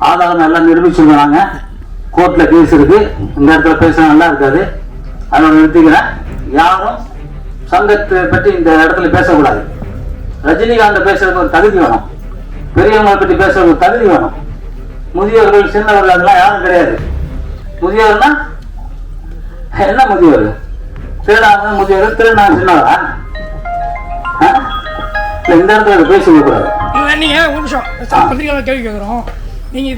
ஆதாரம் எல்லாம் நிரூபிச்சுருக்காங்க. கோர்ட்ல கேஸ் இருக்கு. இந்த இடத்துல பேச நல்லா இருக்காது, அதோட நிறுத்திக்கிறேன். யாரும் சங்கத்தை பற்றி இந்த இடத்துல பேசக்கூடாது. ரஜினிகாந்த் பேசுறதுக்கு ஒரு தகுதி வேணும், பெரியவங்களை பற்றி பேசுறதுக்கு ஒரு தகுதி வேணும். முதியோர்கள் சின்னவர்கள் அதெல்லாம் யாரும் கிடையாது. முதியோர்னா என்ன? முதியோர் திருடாங்க, முதியோர் திருடா சின்னவரா? இந்த இடத்துல பேசிக்க கூடாது. நீங்க ஒரு நிமிஷம் பத்திரிகையாளர் கேள்வி கேட்கிறோம். நீங்க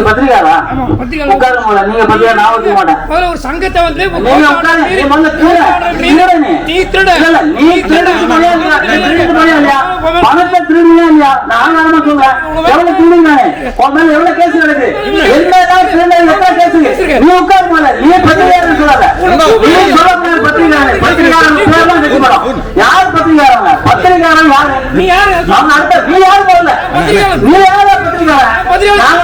பத்திரிகையாளா? உட்கார போல நீங்க பத்திரிகை நான் வைக்க மாட்டேன். ஒரு சங்கத்தை வந்து பணத்தை திருடுங்க இல்லையா? நான் ஆரம்ப சொல்றேன், எவ்வளவு திருடுங்க எவ்வளவு கேஸ் நடக்குது, நீ உட்கார போல நீ பத்திரிகையாளர் சொல்லாத. நீ சொல்லக்கூடாது பத்திரிகையாளர். பத்திரிகையாளர் யார் பத்திரிகையாளர்? பத்திரிகையாளர் யாரு? நீ யாரு? நீ யாரு போல? நீ யாரு பத்திரிகையாளர்?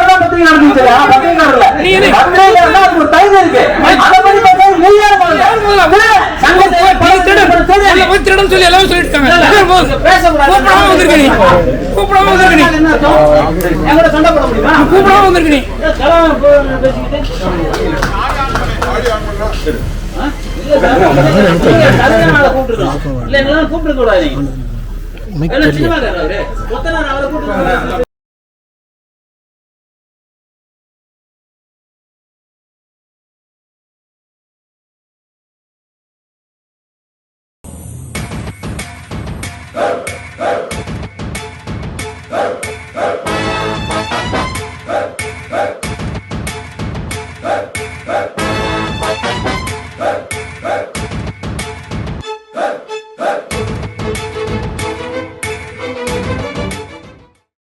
கூப்பிட்டு